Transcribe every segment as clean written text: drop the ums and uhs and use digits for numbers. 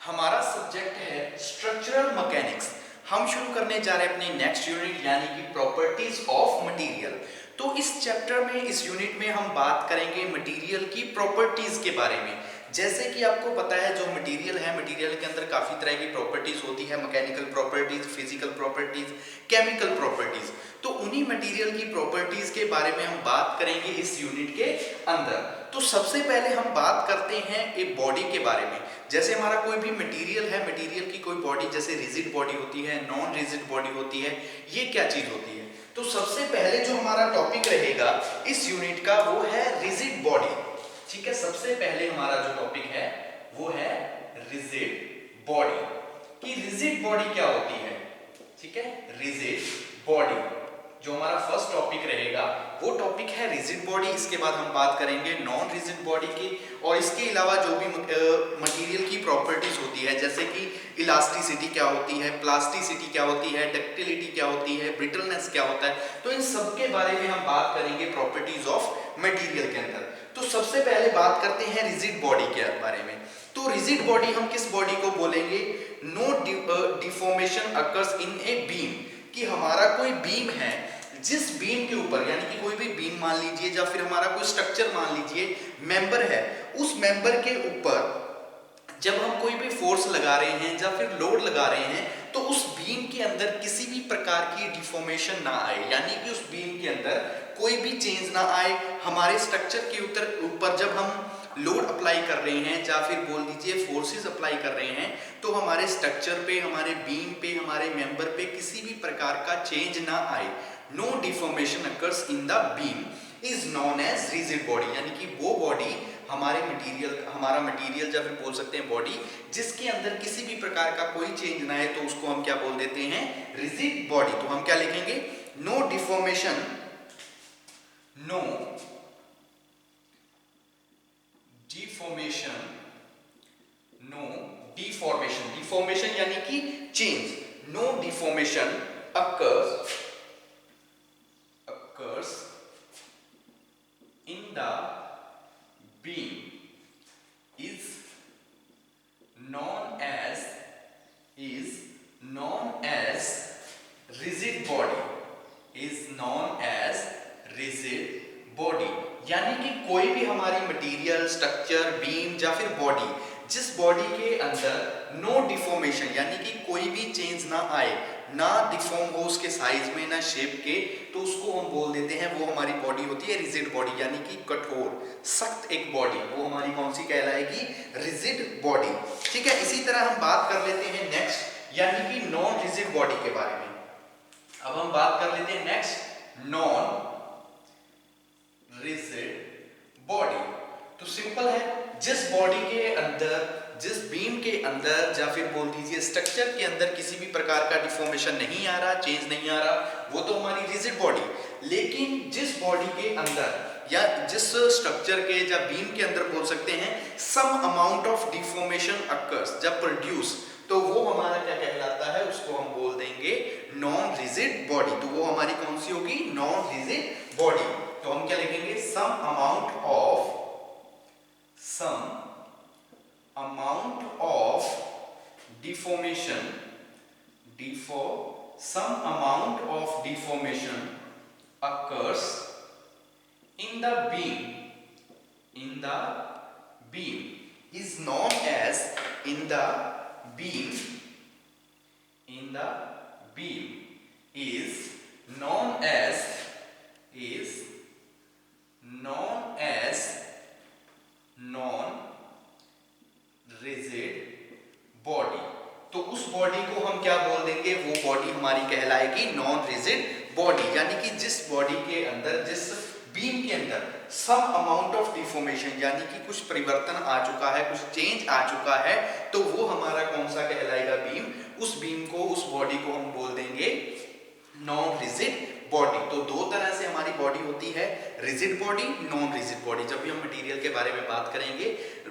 हमारा सब्जेक्ट है structural mechanics. हम शुरू करने जा रहे हैं अपनी नेक्स्ट यूनिट यानी कि प्रॉपर्टीज ऑफ मटेरियल। तो इस चैप्टर में, इस यूनिट में हम बात करेंगे मटेरियल की प्रॉपर्टीज के बारे में। जैसे कि आपको पता है जो मटेरियल है, मटेरियल के अंदर काफी तरह की प्रॉपर्टीज होती है, mechanical properties, physical properties, chemical properties. तो उन्हीं मटेरियल की प्रॉपर्टीज के बारे में हम बात करेंगे इस यूनिट के अंदर। तो सबसे पहले हम बात करते हैं एक बॉडी के बारे में। जैसे हमारा कोई भी मटेरियल है, मटेरियल की कोई बॉडी, जैसे रिजिड बॉडी होती है, नॉन रिजिड बॉडी होती है, ये क्या चीज होती है। तो सबसे पहले जो हमारा टॉपिक रहेगा इस यूनिट का वो है रिजिड बॉडी। ठीक है, सबसे पहले हमारा जो टॉपिक है वो है रिजिड बॉडी। कि रिजिड बॉडी क्या होती है। ठीक है, रिजिड बॉडी जो हमारा फर्स्ट टॉपिक रहेगा वो टॉपिक है रिजिड बॉडी। इसके बाद हम बात करेंगे नॉन रिजिड बॉडी की, और इसके अलावा जो भी मटेरियल की प्रॉपर्टीज होती है, जैसे कि इलास्टिसिटी क्या होती है, प्लास्टिसिटी क्या होती है, डक्टिलिटी क्या होती है, ब्रिटलनेस क्या होता है, तो इन सब के बारे में हम बात करेंगे प्रॉपर्टीज ऑफ मटेरियल के अंदर। तो सबसे पहले बात करते हैं रिजिड बॉडी के बारे में। तो रिजिड बॉडी हम किस बॉडी को बोलेंगे, no deformation occurs in a beam. कि हमारा कोई बीम है, जिस बीम के ऊपर, यानी कि कोई भी बीम मान लीजिए, या फिर हमारा कोई स्ट्रक्चर मान लीजिए, मेंबर है, उस मेंबर के ऊपर जब हम कोई भी फोर्स लगा रहे हैं या फिर लोड लगा रहे हैं, तो उस बीम के अंदर किसी भी प्रकार की डिफॉर्मेशन ना आए, यानी कि उस बीम के अंदर कोई भी चेंज ना आए। हमारे स्ट्रक्चर के ऊपर जब हम लोड अप्लाई कर रहे हैं या फिर बोल दीजिए फोर्सेस अप्लाई कर रहे हैं, तो हमारे स्ट्रक्चर पे, हमारे बीम पे, हमारे मेंबर पे किसी भी प्रकार का चेंज ना आए। No deformation occurs in the beam is known as rigid body. यानी कि वो बॉडी हमारा मटेरियल या फिर बोल सकते हैं बॉडी, जिसके अंदर किसी भी प्रकार का कोई चेंज ना है, तो उसको हम क्या बोल देते हैं, रिजिड बॉडी। तो हम क्या लिखेंगे, no deformation, no deformation, no deformation, deformation यानी कि change, no deformation occurs in the beam is known as rigid body, is known as rigid body। यानी कि कोई भी हमारी मटेरियल, स्ट्रक्चर, बीम या फिर बॉडी, जिस बॉडी के अंदर नो डिफॉर्मेशन यानी कि कोई भी चेंज ना आए, ना डिफॉर्म हो उसके साइज में, ना शेप के, तो उसको हम बोल देते हैं वो हमारी बॉडी होती है रिजिड बॉडी। यानी कि कठोर, सख्त एक बॉडी, वो हमारी कौन सी कहलाएगी, रिजिड बॉडी। ठीक है, इसी तरह हम बात कर लेते हैं नेक्स्ट, यानी कि नॉन रिजिड बॉडी के बारे में। अब हम बात कर लेते हैं नेक्स्ट, नॉन रिजिड बॉडी। तो सिंपल है, जिस बॉडी के अंदर, जिस बीम के अंदर या फिर बोल दीजिए स्ट्रक्चर के अंदर किसी भी प्रकार का डिफॉर्मेशन नहीं आ रहा, चेंज नहीं आ रहा, वो तो हमारी रिजिड बॉडी। लेकिन जिस बॉडी के अंदर या जिस स्ट्रक्चर के या बीम के अंदर बोल सकते हैं some amount of deformation occurs, जब प्रोड्यूस, तो वो हमारा क्या कहलाता है, उसको हम बोल देंगे नॉन रिजिड बॉडी। तो वो हमारी कौन सी होगी, नॉन रिजिड बॉडी। तो हम क्या लिखेंगे, some amount of deformation occurs in the beam is known as non rigid body. तो उस बॉडी को हम क्या बोल देंगे, वो बॉडी हमारी कहलाएगी नॉन रिजिड बॉडी। यानी कि जिस बॉडी के अंदर, जिस बीम के अंदर सम अमाउंट ऑफ डिफॉर्मेशन यानी कि कुछ परिवर्तन आ चुका है, कुछ चेंज आ चुका है, तो वो हमारा कौन सा कहलाएगा, बीम। उस बीम को, उस बॉडी को हम बोल देंगे नॉन रिजिड बॉडी। तो दो तरह से हमारी बॉडी होती है, rigid body, non rigid body. जब भी हम मटेरियल के बारे में बात करेंगे,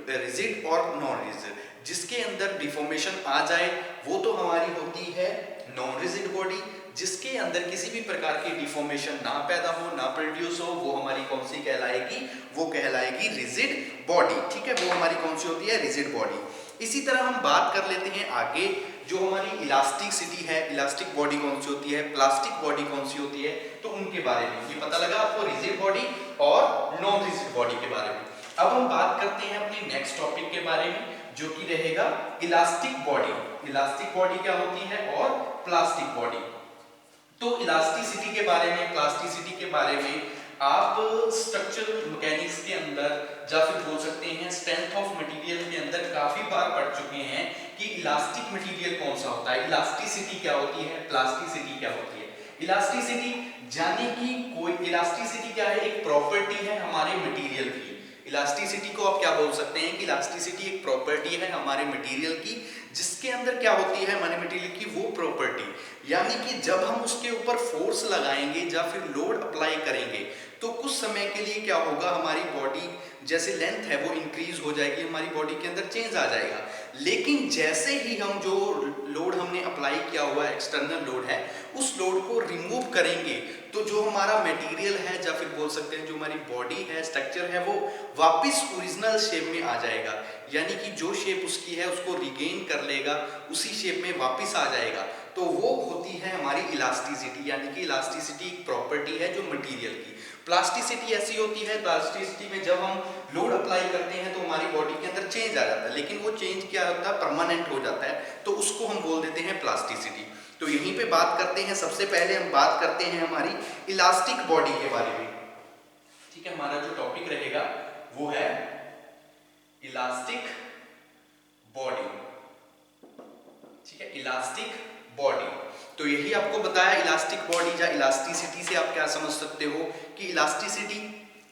रिजिड और नॉन रिजिड, जिसके अंदर डिफॉर्मेशन आ जाए वो तो हमारी होती है नॉन रिजिड बॉडी। जिसके अंदर किसी भी प्रकार की डिफॉर्मेशन ना पैदा हो, ना प्रोड्यूस हो, वो हमारी कौन सी कहलाएगी, वो कहलाएगी रिजिड बॉडी। ठीक है, वो हमारी कौन सी होती है, रिजिड बॉडी। इसी तरह हम बात कर लेते हैं आगे, जो हमारी इलास्टिसिटी है, इलास्टिक बॉडी कौन सी होती है, प्लास्टिक बॉडी कौन सी होती है, तो उनके बारे में ये पता लगा आपको, रिजिड बॉडी और नॉन रिजिड बॉडी के बारे में। अब हम बात करते हैं अपने नेक्स्ट टॉपिक के बारे में, जो कि रहेगा इलास्टिक बॉडी। इलास्टिक बॉडी क्या होती है और प्लास्टिक बॉडी। तो इलास्टिसिटी के बारे में, प्लास्टिसिटी के बारे में आप स्ट्रक्चरल मैकेनिक्स के अंदर या फिर बोल सकते हैं स्ट्रेंथ ऑफ मटेरियल के अंदर काफी बार पढ़ चुके हैं कि इलास्टिक मटेरियल कौन सा होता है, इलास्टिसिटी क्या होती है, प्लास्टिसिटी क्या होती है। इलास्टिसिटी यानी कि कोई, इलास्टिसिटी क्या है, एक प्रॉपर्टी है हमारे मटेरियल की। इलास्टिसिटी को आप क्या बोल सकते हैं कि इलास्टिसिटी एक प्रॉपर्टी है हमारे मटेरियल की, जिसके अंदर क्या होती है हमारे मटेरियल की वो प्रॉपर्टी, यानी कि जब हम उसके ऊपर फोर्स लगाएंगे या फिर लोड अप्लाई करेंगे तो कुछ समय के लिए क्या होगा, हमारी बॉडी जैसे लेंथ है वो इंक्रीज हो जाएगी, हमारी बॉडी के अंदर चेंज आ जाएगा। लेकिन जैसे ही हम जो लोड हमने अप्लाई किया हुआ है, एक्सटर्नल लोड है, उस लोड को रिमूव करेंगे तो जो हमारा मटेरियल है या फिर बोल सकते हैं जो हमारी बॉडी है, स्ट्रक्चर है, वो वापस ओरिजिनल शेप में आ जाएगा, यानी कि जो शेप उसकी है उसको रिगेन कर लेगा, उसी शेप में वापस आ जाएगा। तो वो होती है हमारी इलास्टिसिटी, यानी कि इलास्टिसिटी एक प्रॉपर्टी है जो मटेरियल की। प्लास्टिसिटी ऐसी होती है, प्लास्टिसिटी में जब हम लोड अप्लाई करते हैं तो हमारी बॉडी के अंदर चेंज आ जाता है, लेकिन वो चेंज क्या होता है, परमानेंट हो जाता है, तो उसको हम बोल देते हैं प्लास्टिसिटी। तो यहीं पे बात करते हैं, सबसे पहले हम बात करते हैं हमारी इलास्टिक बॉडी के बारे में। ठीक है, हमारा जो टॉपिक रहेगा वो है इलास्टिक बॉडी। ठीक है, इलास्टिक बॉडी। तो यही आपको बताया इलास्टिक बॉडी या इलास्टिसिटी से आप क्या समझ सकते हो कि इलास्टिसिटी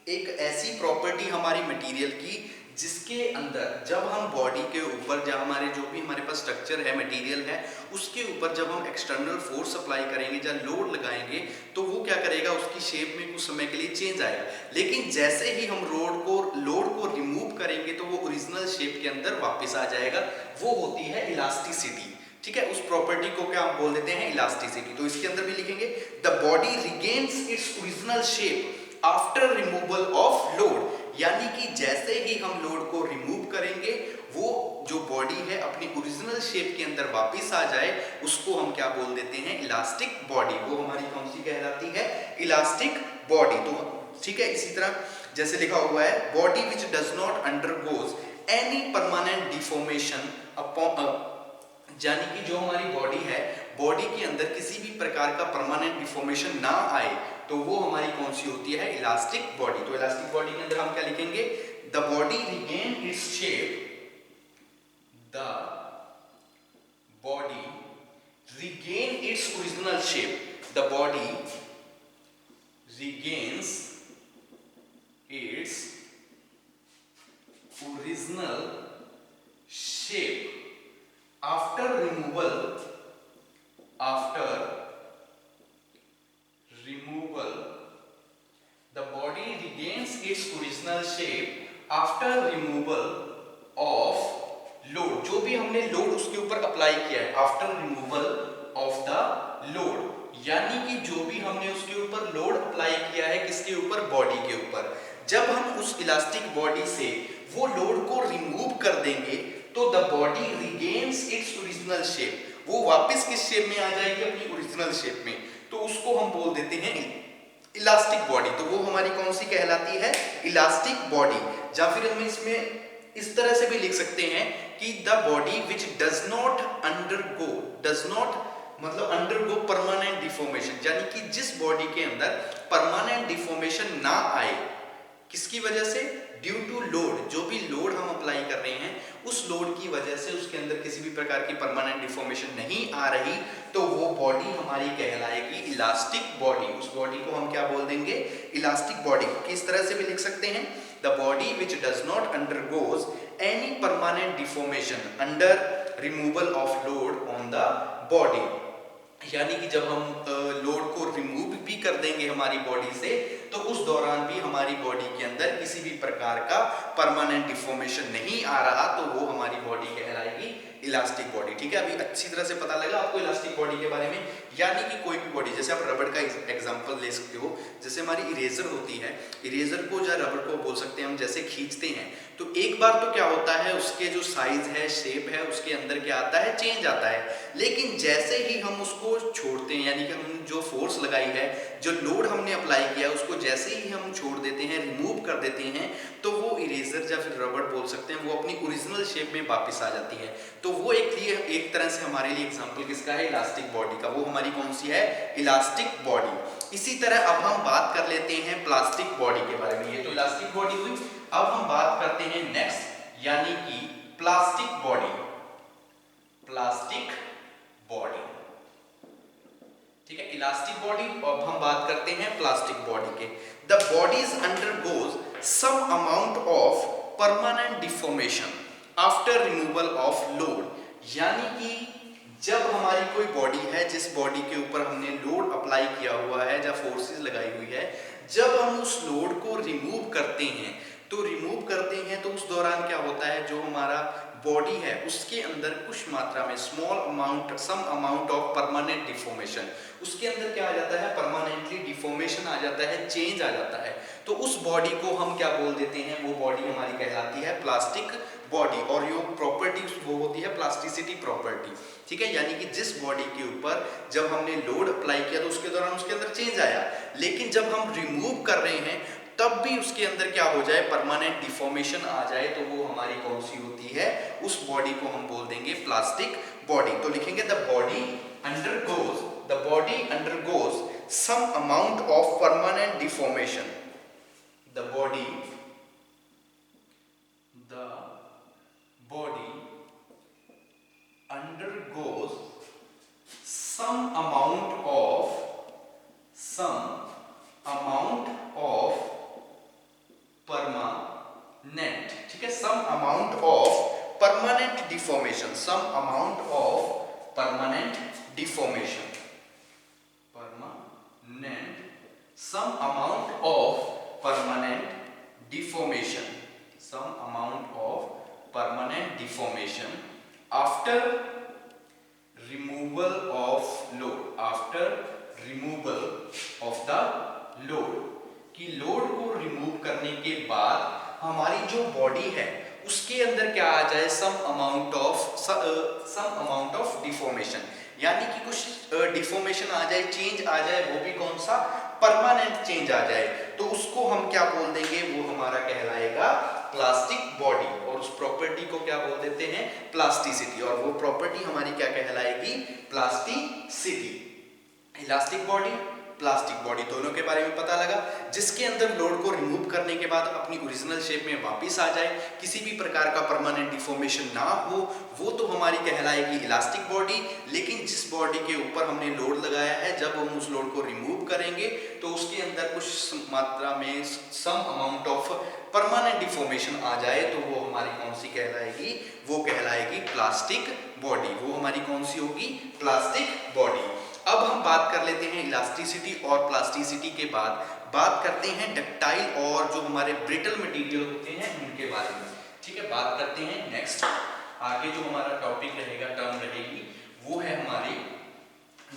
एक ऐसी प्रॉपर्टी हमारी मटेरियल की जिसके अंदर जब हम बॉडी के ऊपर, जब हमारे जो भी हमारे पास स्ट्रक्चर है, मटेरियल है, उसके ऊपर जब हम एक्सटर्नल फोर्स अप्लाई करेंगे या लोड लगाएंगे तो वो क्या करेगा, उसकी शेप में कुछ समय के लिए चेंज आएगा। लेकिन जैसे ही हम लोड को रिमूव करेंगे तो वो ओरिजिनल शेप के अंदर वापस आ जाएगा, वो होती है इलास्टिसिटी। ठीक है, उस प्रॉपर्टी को क्या हम बोल देते हैं, इलास्टिसिटी। तो इसके अंदर भी लिखेंगे the body regains its original shape after removal of load, यानी कि जैसे ही हम लोड को रिमूव करेंगे वो जो बॉडी है अपनी ओरिजिनल शेप के अंदर वापस आ जाए, उसको हम क्या बोल देते हैं, इलास्टिक बॉडी। वो हमारी कौन सी कहलाती है, इलास्टिक बॉडी। तो ठीक है, इसी तरह जैसे लिखा हुआ है body which does not undergoes any permanent deformation upon, यानी कि जो हमारी बॉडी है, बॉडी के अंदर किसी भी प्रकार का परमानेंट डिफॉर्मेशन ना आए, तो वो हमारी कौन सी होती है, इलास्टिक बॉडी। तो इलास्टिक बॉडी के अंदर हम क्या लिखेंगे, the body regain its shape, the body regain its original shape, the body regains its original shape after removal the body regains its original shape after removal of load, जो भी हमने load उसके ऊपर अप्लाई किया है, after removal of the load, यानी कि जो भी हमने उसके ऊपर लोड अप्लाई किया है, किसके ऊपर, बॉडी के ऊपर, जब हम उस इलास्टिक बॉडी से वो लोड को रिमूव कर देंगे तो the body regains its original shape, वो वापस किस शेप में आ जाएगी, अपनी ओरिजिनल शेप में, तो उसको हम बोल देते हैं इलास्टिक बॉडी। तो वो हमारी कौन सी कहलाती है, इलास्टिक बॉडी। या फिर हम इसमें इस तरह से भी लिख सकते हैं कि the body which does not undergo, does not मतलब अंडरगो परमानेंट डिफॉर्मेशन, यानी कि जिस बॉडी के अंदर परमानेंट डिफॉर्मेशन ना आए, किसकी वजह से, ड्यू टू लोड, जो भी लोड हम अप्लाई कर रहे हैं उस लोड की वजह से उसके अंदर किसी भी प्रकार की परमानेंट डिफॉर्मेशन नहीं आ रही, तो वो बॉडी हमारी कहलाएगी इलास्टिक बॉडी। उस बॉडी को हम क्या बोल देंगे, इलास्टिक बॉडी। किस तरह से भी लिख सकते हैं, the body which does not undergoes any permanent deformation under removal of load on the body, यानी कि जब हम लोड को रिमूव भी कर देंगे हमारी बॉडी से तो उस दौरान भी हमारी बॉडी के अंदर किसी भी प्रकार का परमानेंट डिफॉर्मेशन नहीं आ रहा, तो वो हमारी बॉडी कहलाएगी इलास्टिक बॉडी। ठीक है, अभी अच्छी तरह से पता लगा आपको इलास्टिक बॉडी के बारे में। यानी कि कोई भी बॉडी, जैसे आप रबड़ का एग्जांपल ले सकते हो, जैसे हमारी इरेजर होती है, इरेजर को या रबड़ को बोल सकते हैं हम, जैसे खींचते हैं तो एक बार तो क्या होता है, उसके जो साइज है, शेप है, उसके अंदर क्या आता है, चेंज आता है। लेकिन जैसे ही हम उसको छोड़ते हैं, यानी कि हम जो फोर्स लगाई है, जो लोड हमने अप्लाई किया, उसको जैसे ही हम छोड़ देते हैं, रिमूव कर देते हैं, तो वो इरेजर या फिर रबड़ बोल सकते हैं, वो अपनी ओरिजिनल शेप में वापस आ जाती है। तो वो एक तरह से हमारे लिए एग्जांपल किसका है, इलास्टिक बॉडी का। वो हमारी कौन सी है, इलास्टिक बॉडी। इसी तरह अब हम बात कर लेते हैं प्लास्टिक बॉडी के बारे में। ये तो इलास्टिक बॉडी हुई। अब हम बात करते हैं नेक्स्ट, यानी कि प्लास्टिक बॉडी। प्लास्टिक बॉडी, ठीक है, इलास्टिक बॉडी। अब हम बात करते हैं प्लास्टिक बॉडी के। The bodies undergoes some amount of permanent deformation after removal of load. यानी कि जब हमारी कोई बॉडी है, जिस बॉडी के ऊपर हमने लोड अप्लाई किया हुआ है या फोर्सेस लगाई हुई है, जब हम उस लोड को रिमूव करते हैं तो उस दौरान क्या होता है, जो हमारा बॉडी है उसके अंदर कुछ मात्रा में some amount of permanent deformation, उसके अंदर क्या आ जाता है, परमानेंटली डिफॉर्मेशन आ जाता है, चेंज आ जाता है। तो उस बॉडी को हम क्या बोल देते हैं, वो बॉडी हमारी कहलाती है प्लास्टिक बॉडी। और ये प्रॉपर्टी वो होती है प्लास्टिसिटी प्रॉपर्टी। ठीक है, यानी कि जिस बॉडी के ऊपर जब हमने लोड अप्लाई किया तो उसके दौरान उसके अंदर चेंज आया, लेकिन जब हम रिमूव कर रहे हैं तब भी उसके अंदर क्या हो जाए, परमानेंट डिफॉर्मेशन आ जाए, तो वो हमारी कौन सी होती है, उस बॉडी को हम बोल देंगे प्लास्टिक बॉडी। तो लिखेंगे the body undergoes some amount of permanent deformation. The body undergoes some amount of permanent, ठीक है, some amount of permanent deformation, some amount of permanent deformation, some amount of permanent deformation after removal of the load, कि load को remove करने के बाद हमारी जो body है उसके अंदर क्या आ जाए, सम अमाउंट ऑफ डिफॉर्मेशन, यानी कि कुछ डिफॉर्मेशन आ जाए, चेंज आ जाए, वो भी कौन सा, परमानेंट चेंज आ जाए, तो उसको हम क्या बोल देंगे, वो हमारा कहलाएगा प्लास्टिक बॉडी। और उस प्रॉपर्टी को क्या बोल देते हैं, प्लास्टिसिटी। और वो प्रॉपर्टी हमारी क्या कहलाएगी, plasticity. Elastic body, plastic body, दोनों के बारे में पता लगा। जिसके अंदर लोड को रिमूव करने के बाद अपनी ओरिजिनल शेप में वापस आ जाए, किसी भी प्रकार का परमानेंट डिफॉर्मेशन ना हो, वो तो हमारी कहलाएगी इलास्टिक बॉडी। लेकिन जिस बॉडी के ऊपर हमने लोड लगाया है, जब हम उस लोड को रिमूव करेंगे तो उसके अंदर कुछ मात्रा में some amount of permanent deformation आ जाए, तो वो हमारी कौन सी कहलाएगी, वो कहलाएगी प्लास्टिक बॉडी। वो हमारी कौन सी होगी, प्लास्टिक बॉडी। अब हम बात कर लेते हैं इलास्टिसिटी और प्लास्टिसिटी के बाद बात करते हैं डक्टाइल और जो हमारे ब्रिटल मटेरियल होते हैं उनके बारे में। ठीक है, बात करते हैं नेक्स्ट, आगे जो हमारा टॉपिक रहेगा, टर्म रहेगी, वो है हमारी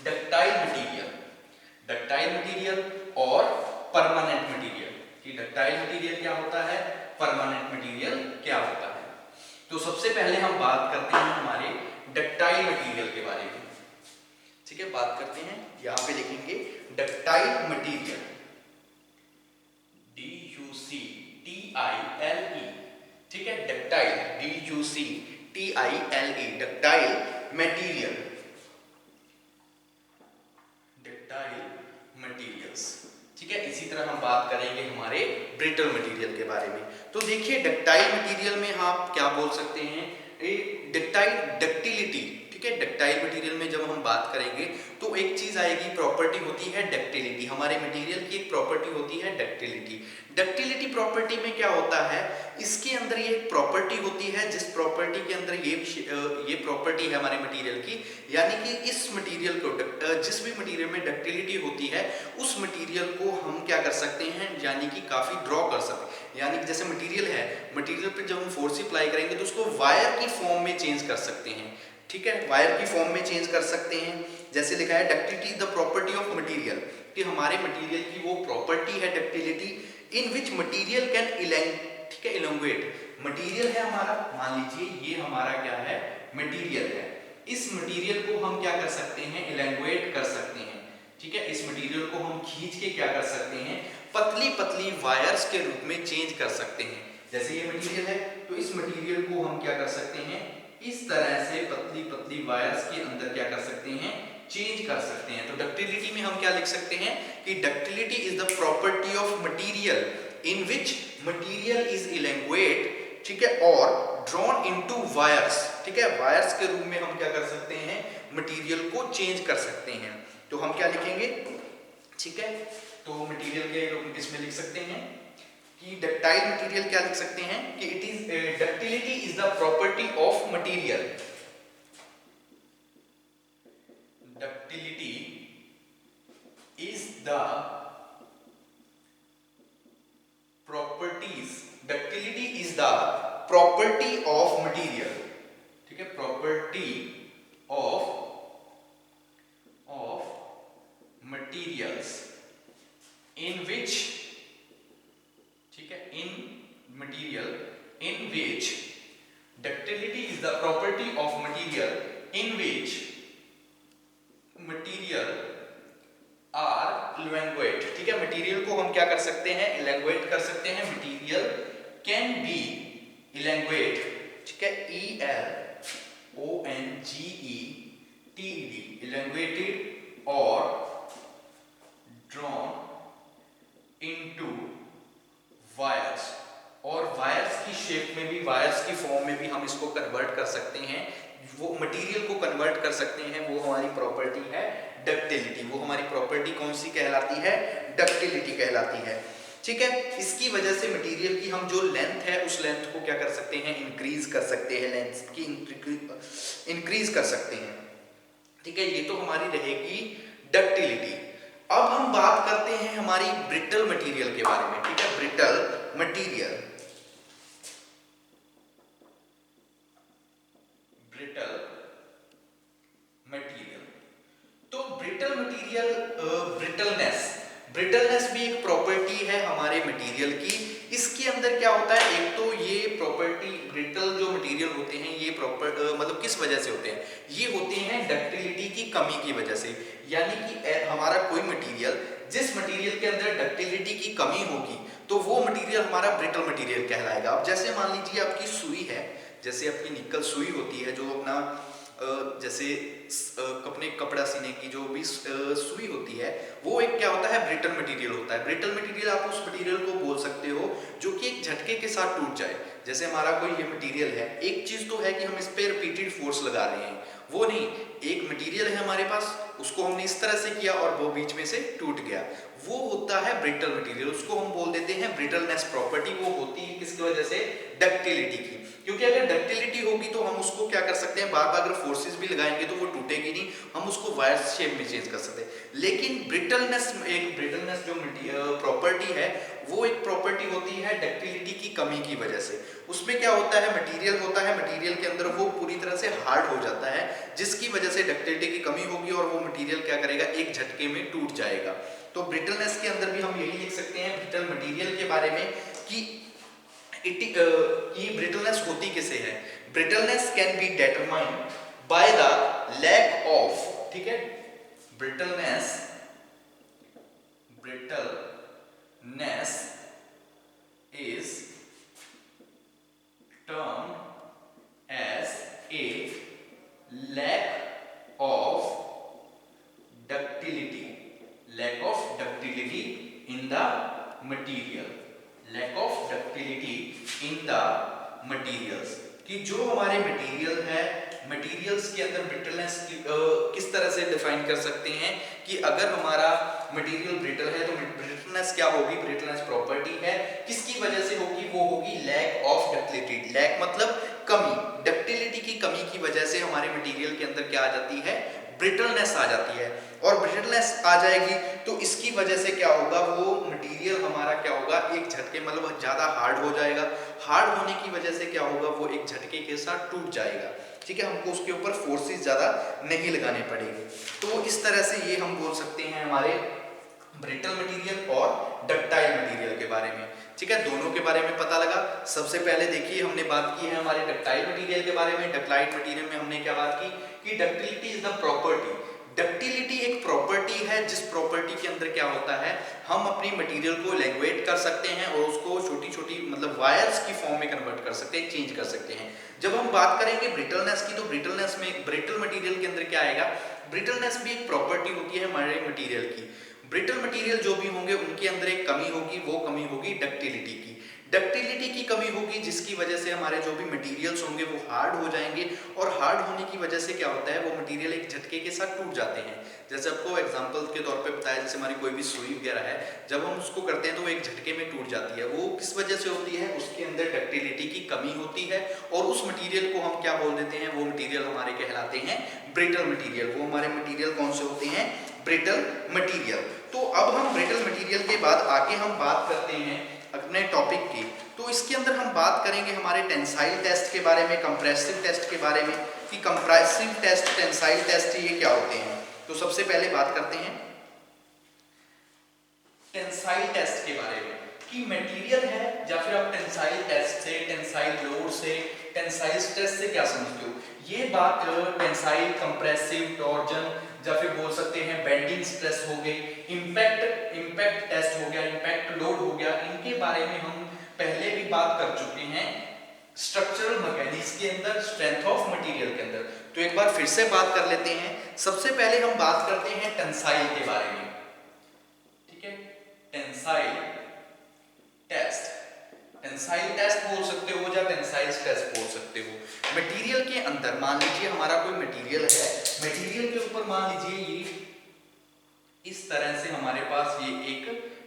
डक्टाइल मटेरियल और परमानेंट मटेरियल। कि डक्टाइल मटेरियल क्या होता है, परमानेंट मटेरियल क्या होता है। तो सबसे पहले हम बात करते हैं हमारे डक्टाइल मटेरियल के बारे में। ठीक है, बात करते हैं, यहां पे लिखेंगे डक्टाइल मटेरियल, DUCTILE। ठीक है, डक्टाइल, DUCTILE, डक्टाइल मटेरियल्स। ठीक है, इसी तरह हम बात करेंगे हमारे ब्रिटल मटेरियल के बारे में। तो देखिए, डक्टाइल मटेरियल में आप क्या बोल सकते हैं, डक्टाइल, डक्टिलिटी, ठीक है। डक्टाइल मटेरियल में जब हम बात करेंगे तो एक चीज आएगी, प्रॉपर्टी होती है डक्टिलिटी। हमारे मटेरियल की एक प्रॉपर्टी होती है डक्टिलिटी। डक्टिलिटी प्रॉपर्टी में क्या होता है, इसके अंदर ये एक प्रॉपर्टी होती है, जिस प्रॉपर्टी के अंदर ये प्रॉपर्टी है हमारे मटेरियल की, यानी कि इस मटेरियल को जिस भी मटेरियल में डक्टिलिटी होती है उस मटेरियल को हम क्या कर सकते हैं, यानी कि काफी ड्रॉ कर सकते हैं। यानी कि जैसे मटेरियल है, मटेरियल पे जब हम फोर्स अप्लाई करेंगे तो उसको वायर की फॉर्म में चेंज कर सकते हैं। ठीक है, वायर की फॉर्म में चेंज कर सकते हैं। जैसे लिखा है ductility the property of material, कि हमारे मटेरियल की वो प्रॉपर्टी है ductility in which material can ठीक है इलोंगेट। मटेरियल है हमारा, मान लीजिए ये हमारा क्या है, मटेरियल है। इस मटेरियल को हम क्या कर सकते हैं, इलोंगेट कर सकते हैं। ठीक है, इस मटेरियल को हम खींच के क्या कर सकते हैं, पतली पतली वायर्स के रूप में चेंज कर सकते हैं। जैसे ये मटेरियल है तो इस मटेरियल को हम क्या कर सकते हैं, इस तरह से पतली पतली वायर्स के अंदर क्या कर सकते हैं, चेंज कर सकते हैं। तो डक्टिलिटी में हम क्या लिख सकते हैं कि ductility is the property of material in which material is elongate, ठीक है, और ड्रॉन इनटू वायर्स। ठीक है, वायर्स के रूप में हम क्या कर सकते हैं, मटेरियल को चेंज कर सकते हैं। तो हम क्या लिखेंगे, ठीक है, तो मटेरियल के रूप में किसमें लिख सकते हैं कि डक्टाइल मटेरियल क्या लिख सकते हैं कि it is ductility is the property of material. Ductility is the properties, ductility is the property of material. ठीक है, property of materials in which, ठीक है, in material in which ductility is the property of material in which material are elongate. ठीक है, material को हम क्या कर सकते हैं, इलेंगुएट कर सकते हैं। मटेरियल कैन बी इलेंगुएट, ठीक है, ELONGETED, इलेंगुएटेड और ड्रॉन इनटू वायर्स, और वायर्स की शेप में भी, वायर्स की फॉर्म में भी हम इसको कन्वर्ट कर सकते हैं। वो मटेरियल को कन्वर्ट कर सकते हैं, वो हमारी प्रॉपर्टी है डक्टिलिटी। वो हमारी प्रॉपर्टी कौन सी कहलाती है, डक्टिलिटी कहलाती है। ठीक है, इसकी वजह से मटेरियल की हम जो लेंथ है उस लेंथ को क्या कर सकते हैं, इंक्रीज कर सकते हैं, लेंथ की इंक्रीज कर सकते हैं। ठीक है, ये तो हमारी रहेगी डक्टिलिटी। अब हम बात करते हैं हमारी ब्रिटल मटेरियल के बारे में। ठीक है, ब्रिटल मटेरियल, ब्रिटल मटेरियल। तो ब्रिटल मटेरियल, ब्रिटलनेस भी एक प्रॉपर्टी है हमारे मटेरियल की। इसके अंदर क्या होता है, एक तो ये प्रॉपर्टी, ब्रिटल जो मटेरियल होते हैं ये मतलब किस वजह से होते हैं, ये होते हैं डक्टिलिटी की कमी की वजह से। यानी कि हमारा कोई मटेरियल, जिस मटेरियल के अंदर डक्टिलिटी की कमी होगी तो वो मटेरियल हमारा ब्रिटल मटेरियल कहलाएगा। अब जैसे मान लीजिए आपकी सुई है, जैसे आपकी निकल सुई होती है, जो अपना जैसे अपने कपड़ा सीने की जो भी सुई होती है, वो एक क्या होता है, ब्रिटल मटेरियल होता है। ब्रिटल मटेरियल आप उस मटेरियल को बोल सकते हो जो कि एक झटके के साथ टूट जाए। जैसे हमारा कोई ये मटेरियल है, एक चीज तो है कि हम इस पे रिपीटेड फोर्स लगा रहे हैं, वो नहीं, एक मटेरियल है हमारे पास, उसको हमने इस तरह से किया और वो बीच में से टूट गया, वो होता है ब्रिटल मटेरियल। उसको हम बोल देते हैं ब्रिटलनेस प्रॉपर्टी। वो होती है किसकी वजह से, डक्टिलिटी की। क्योंकि अगर डक्टिलिटी होगी तो हम उसको क्या कर सकते हैं, बार बार अगर फोर्सेस भी लगाएंगे तो वो टूटेगी नहीं, हम उसको वायर शेप में चेंज कर सकते हैं। लेकिन ब्रिटलनेस, एक ब्रिटलनेस जो प्रॉपर्टी है वो एक प्रॉपर्टी होती है डक्टिलिटी की कमी की वजह से। उसमें क्या होता है, मटेरियल होता है, मटेरियल के अंदर वो पूरी तरह से हार्ड हो जाता है, जिसकी वजह से डक्टिलिटी की कमी होगी और वो मटेरियल क्या करेगा, एक झटके में टूट जाएगा। तो ब्रिटलनेस के अंदर भी हम यही लिख सकते हैं ब्रिटल मटेरियल के बारे में कि ये ब्रिटलनेस होती किसे है। Brittleness can be determined by the lack of, ठीक है, brittleness is termed as a lack of ductility in the material, lack of ductility in the materials, कि जो हमारे मटेरियल है मटेरियल्स के अंदर ब्रिटलनेस किस तरह से डिफाइन कर सकते हैं कि अगर हमारा मटेरियल ब्रिटल है तो ब्रिटलनेस क्या होगी, ब्रिटलनेस प्रॉपर्टी है, किसकी वजह से होगी, वो होगी लैक ऑफ डक्टिलिटी। लैक मतलब कमी, डक्टिलिटी की कमी की वजह से हमारे मटेरियल के अंदर क्या आ जाती है, ब्रिटलनेस आ जाती है। और ब्रिटलनेस आ जाएगी तो इसकी वजह से क्या होगा, वो मटेरियल हमारा क्या होगा, एक झटके मतलब ज्यादा हार्ड हो जाएगा। हार्ड होने की वजह से क्या होगा, वो एक झटके के साथ टूट जाएगा। ठीक है, हमको उसके ऊपर फोर्सेस ज्यादा नहीं लगाने पड़ेंगे। तो इस तरह से ये हम बोल सकते हैं हमारे ब्रिटल मटेरियल और डक्टाइल मटेरियल के बारे में। ठीक है, दोनों के बारे में पता लगा। सबसे पहले देखिए हमने बात की है हमारे डक्टाइल मटेरियल के बारे में। डक्टाइल मटेरियल में हमने क्या बात की कि ductility is the property. Ductility एक प्रॉपर्टी है जिस प्रॉपर्टी के अंदर क्या होता है, हम अपनी मटेरियल को लैंग्वेट कर सकते हैं और उसको छोटी छोटी मतलब वायर्स की फॉर्म में कन्वर्ट कर सकते हैं, चेंज कर सकते हैं। जब हम बात करेंगे ब्रिटलनेस की, तो ब्रिटलनेस में ब्रिटल मटेरियल के अंदर क्या आएगा, ब्रिटलनेस भी एक प्रॉपर्टी होती है हमारे मटेरियल की। ब्रिटल मटेरियल जो भी होंगे उनके अंदर एक कमी होगी, वो कमी होगी डक्टिलिटी की। डक्टिलिटी की कमी होगी जिसकी वजह से हमारे जो भी मटेरियल्स होंगे वो हार्ड हो जाएंगे, और हार्ड होने की वजह से क्या होता है, वो मटेरियल एक झटके के साथ टूट जाते हैं। जैसे आपको एग्जांपल के तौर पे बताया, जैसे हमारी कोई भी सुई वगैरह है, जब हम उसको करते हैं तो वो एक झटके में टूट जाती है। वो किस वजह से होती है, उसके अंदर डक्टिलिटी की कमी होती है, और उस मटेरियल को हम क्या बोल देते हैं, वो मटेरियल हमारे कहलाते हैं ब्रिटल मटेरियल। वो हमारे मटेरियल कौन से होते हैं, ब्रिटल मटेरियल। तो अब हम ब्रिटल मटेरियल के बाद आगे हम बात करते हैं अपने टॉपिक की। तो इसके अंदर हम बात करेंगे हमारे टेंसाइल टेस्ट के बारे में, कंप्रेसिव टेस्ट के बारे में, कि कंप्रेसिव टेस्ट, टेंसाइल टेस्ट ये क्या होते हैं। तो सबसे पहले बात करते हैं टेंसाइल टेस्ट के बारे में, कि मटेरियल है या फिर आप टेंसाइल टेस्ट से, टेंसाइल लोड से, टेंसाइल स्ट्रेस से क्या समझते हो। ये बात टेंसाइल, कंप्रेसिव, टॉर्जन या फिर बोल सकते हैं बेंडिंग स्ट्रेस हो गई, इंपैक्ट टेस्ट हो गया, इंपैक्ट लोड हो गया, इनके बारे में हम पहले भी बात कर चुके हैं स्ट्रक्चरल मैकेनिक्स के अंदर, स्ट्रेंथ ऑफ मटेरियल के अंदर। तो एक बार फिर से बात कर लेते हैं। सबसे पहले हम बात करते हैं टेंसाइल के बारे में। ठीक है, टेंसाइल टेस्ट, टेंसाइल टेस्ट बोल सकते हो या टेंसाइल स्ट्रेस बोल सकते हो। मटेरियल के अंदर मान लीजिए हमारा कोई मटेरियल है, मटेरियल के ऊपर मान लीजिए ये इस तरह से हमारे पास ये एक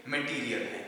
मटेरियल है,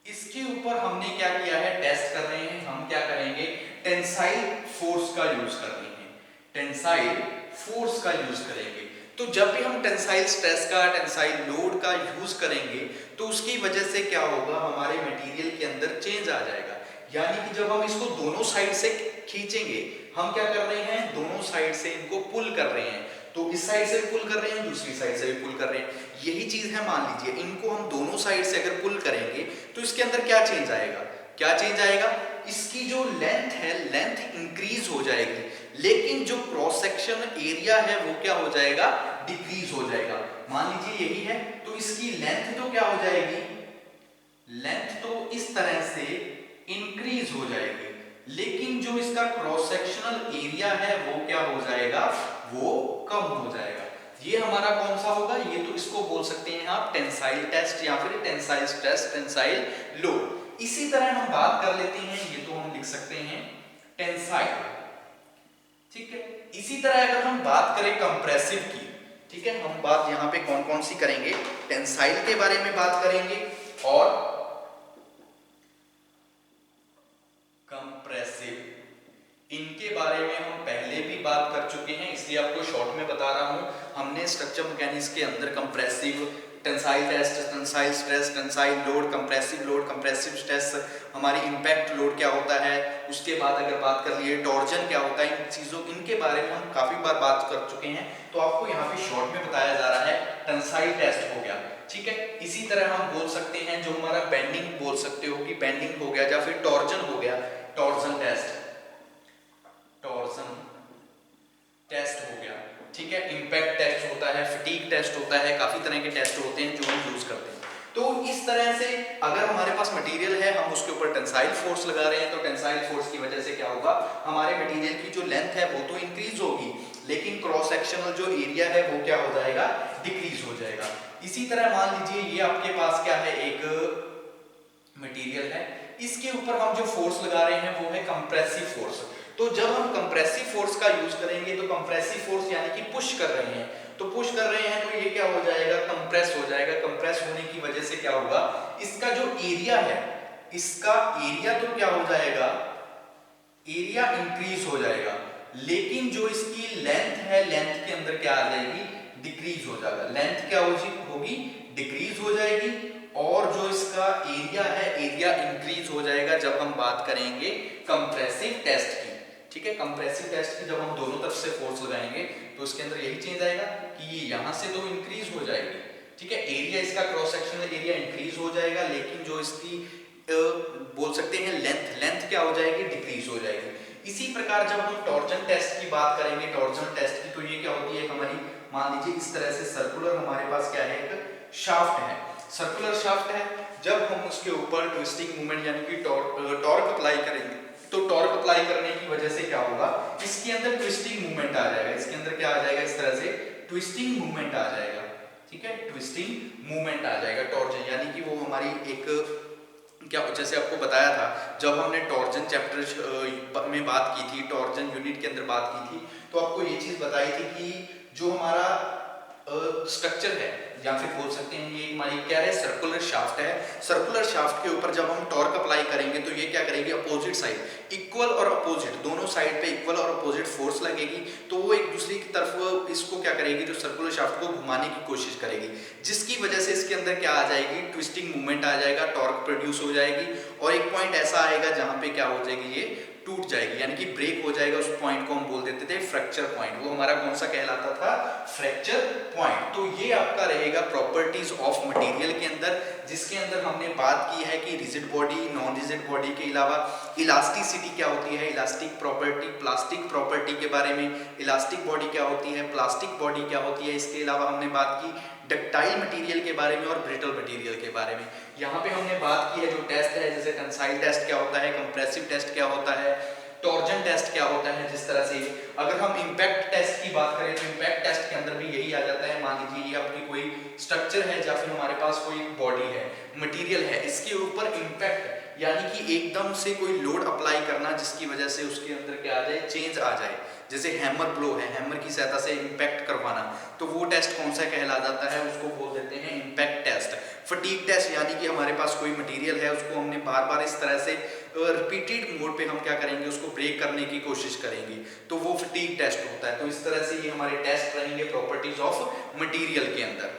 इसके ऊपर हमने क्या किया है, टेस्ट कर रहे हैं। हम क्या करेंगे, टेंसाइल फोर्स का यूज कर रहे हैं, टेंसाइल फोर्स का यूज करेंगे। तो जब भी हम टेंसाइल स्ट्रेस का, टेंसाइल लोड का यूज करेंगे तो उसकी वजह से क्या होगा, हमारे मटेरियल के अंदर चेंज आ जाएगा। यानी कि जब हम इसको दोनों साइड से खींचेंगे, हम क्या कर रहे हैं, दोनों साइड से इनको पुल कर रहे हैं। तो इस साइड से पुल कर रहे हैं, दूसरी साइड से भी पुल कर रहे हैं। यही चीज है, मान लीजिए इनको हम दोनों साइड से अगर पुल करेंगे तो इसके अंदर क्या चेंज आएगा, क्या चेंज आएगा, इसकी जो लेंथ है, लेंथ इंक्रीज हो जाएगी, लेकिन जो क्रॉस सेक्शन एरिया है वो क्या हो जाएगा, डिक्रीज हो जाएगा। मान लीजिए यही है, तो इसकी लेंथ तो क्या हो जाएगी, लेंथ तो इस तरह से इंक्रीज हो जाएगी, लेकिन जो इसका क्रॉस सेक्शनल एरिया है वो क्या हो जाएगा, वो कम हो जाएगा। ये हमारा कौन सा होगा, ये तो इसको बोल सकते हैं आप टेंसाइल टेस्ट या फिर टेंसाइल स्ट्रेस, टेंसाइल लोड। इसी तरह हम बात कर लेते हैं, ये तो हम लिख सकते हैं टेंसाइल। ठीक है, इसी तरह अगर हम बात करें कंप्रेसिव की, ठीक है, हम बात यहाँ पे कौन कौन सी करेंगे, टेंसाइल के बारे में बात करेंगे और कंप्रेसिव, इनके बारे में हम पहले भी बात कर चुके हैं, इसलिए आपको शॉर्ट में बता रहा हूं। हमने स्ट्रक्चर मैकेनिक्स के अंदर compressive, tensile test, tensile stress, tensile load, compressive stress, हमारी इंपैक्ट लोड क्या होता है, उसके बाद अगर बात कर लिए टॉर्जन क्या होता है, इन चीजों, इनके बारे में हम काफी बार बात कर चुके हैं। तो आपको यहाँ पे शॉर्ट में बताया जा रहा है, टेंसाइल टेस्ट हो गया। ठीक है, इसी तरह हम बोल सकते हैं जो हमारा बेंडिंग बोल सकते हो कि बेंडिंग हो गया, या फिर टॉर्जन हो गया, टॉर्जन टेस्ट, टॉर्जन टेस्ट हो गया। ठीक है, इंपैक्ट टेस्ट होता है, फटीग टेस्ट होता है, काफी तरह के टेस्ट होते हैं जो हम यूज करते हैं। तो इस तरह से अगर हमारे पास मटेरियल है, हम उसके ऊपर टेंसाइल फोर्स लगा रहे हैं, तो टेंसाइल फोर्स की वजह से क्या होगा, हमारे मटेरियल की जो लेंथ है वो तो इंक्रीज होगी, लेकिन क्रॉस सेक्शनल जो एरिया है वो क्या हो जाएगा, डिक्रीज हो जाएगा। इसी तरह मान लीजिए ये आपके पास क्या है, एक मटेरियल है, इसके ऊपर हम जो फोर्स लगा रहे हैं वो है कंप्रेसिव फोर्स। तो जब हम कंप्रेसिव फोर्स का यूज करेंगे तो कंप्रेसिव फोर्स यानी कि पुश कर रहे हैं, तो पुश कर रहे हैं तो ये क्या हो जाएगा, कंप्रेस हो जाएगा। कंप्रेस होने की वजह से क्या होगा, इसका जो एरिया है, इसका एरिया तो क्या हो जाएगा, एरिया इंक्रीज हो जाएगा, लेकिन जो इसकी लेंथ है, लेंथ के अंदर क्या आ जाएगी, डिक्रीज हो जाएगा। लेंथ क्या होगी, डिक्रीज हो जाएगी। और जो इसका एरिया है, एरिया इंक्रीज हो जाएगा जब हम बात करेंगे कंप्रेसिव टेस्ट की। ठीक है, कंप्रेसिव टेस्ट की जब हम दोनों तरफ से फोर्स लगाएंगे तो उसके अंदर यही चेंज आएगा कि ये यहां से तो इंक्रीज हो जाएगी। ठीक है, एरिया इसका क्रॉस सेक्शनल एरिया इंक्रीज हो जाएगा, लेकिन जो इसकी बोल सकते हैं लेंथ क्या हो जाएगी, डिक्रीज हो जाएगी। इसी प्रकार जब हम टॉर्जन टेस्ट की बात करेंगे, टॉर्जन टेस्ट की, तो ये क्या होती है हमारी, मान लीजिए इस तरह से सर्कुलर हमारे पास क्या है, एक शाफ्ट है, सर्कुलर शाफ्ट है। जब हम उसके ऊपर ट्विस्टिंग मूवमेंट यानी कि टॉर्क अप्लाई करेंगे, तो टॉर्क अप्लाई करने की वजह से क्या होगा, इसके अंदर ट्विस्टिंग मूवमेंट आ जाएगा, इसके अंदर क्या आ जाएगा, इस तरह से ट्विस्टिंग मूवमेंट आ जाएगा। ठीक है, ट्विस्टिंग मूवमेंट आ जाएगा टॉर्जन, यानी कि वो हमारी एक क्या, जैसे आपको बताया था जब हमने टॉर्जन चैप्टर में बात की थी, टॉर्जन यूनिट के अंदर बात की थी, तो आपको ये चीज बताई थी कि जो हमारा स्ट्रक्चर है, या फिर बोल सकते हैं ये हमारी क्या है, सर्कुलर शाफ्ट है। सर्कुलर शाफ्ट के ऊपर जब हम टॉर्क अप्लाई करेंगे तो ये क्या करेगी, अपोजिट साइड, इक्वल और अपोजिट, दोनों साइड पे इक्वल और अपोजिट फोर्स लगेगी, तो वो एक दूसरे की तरफ इसको क्या करेगी, जो सर्कुलर शाफ्ट को घुमाने की कोशिश करेगी, जिसकी वजह से इसके अंदर क्या आ जाएगी, ट्विस्टिंग मूवमेंट आ जाएगा, टॉर्क प्रोड्यूस हो जाएगी, और एक पॉइंट ऐसा आएगा जहां पे क्या हो जाएगी, ये टूट जाएगी, यानी कि ब्रेक हो जाएगा। उस पॉइंट को हम बोल देते थे फ्रैक्चर पॉइंट, वो हमारा कौन सा कहलाता था, फ्रैक्चर पॉइंट। तो ये आपका रहेगा प्रॉपर्टीज ऑफ मटेरियल के अंदर, जिसके अंदर हमने बात की है कि rigid body, non rigid body के अलावा इलास्टिसिटी क्या होती है, इलास्टिक प्रॉपर्टी, प्लास्टिक प्रॉपर्टी के बारे में, इलास्टिक बॉडी क्या होती है, प्लास्टिक बॉडी क्या होती है, इसके अलावा हमने बात की डक्टाइल मटेरियल के बारे में और ब्रिटल मटेरियल के बारे में। यहाँ पे हमने बात की है जो टेस्ट है, जैसे टेंसाइल टेस्ट क्या होता है, कंप्रेसिव टेस्ट क्या होता है, टॉर्जन टेस्ट क्या होता है। जिस तरह से अगर हम इंपैक्ट टेस्ट की बात करें तो इंपैक्ट टेस्ट के अंदर भी यही आ जाता है। मान लीजिए ये आपकी कोई स्ट्रक्चर है या फिर हमारे पास कोई बॉडी है, मटेरियल है, इसके ऊपर इंपैक्ट यानी कि एकदम से कोई लोड अप्लाई करना जिसकी वजह से उसके अंदर क्या आ जाए, चेंज आ जाए। जैसे हैमर ब्लो है, हैमर की सहायता से इंपैक्ट करवाना, तो वो टेस्ट कौन सा कहला जाता है, उसको बोल देते हैं इंपैक्ट टेस्ट। फटीग टेस्ट यानी कि हमारे पास कोई मटेरियल है, उसको हमने बार बार इस तरह से रिपीटेड मोड पे हम क्या करेंगे, उसको ब्रेक करने की कोशिश करेंगे, तो वो फटीग टेस्ट होता है। तो इस तरह से ये हमारे टेस्ट रहेंगे प्रॉपर्टीज ऑफ मटेरियल के अंदर।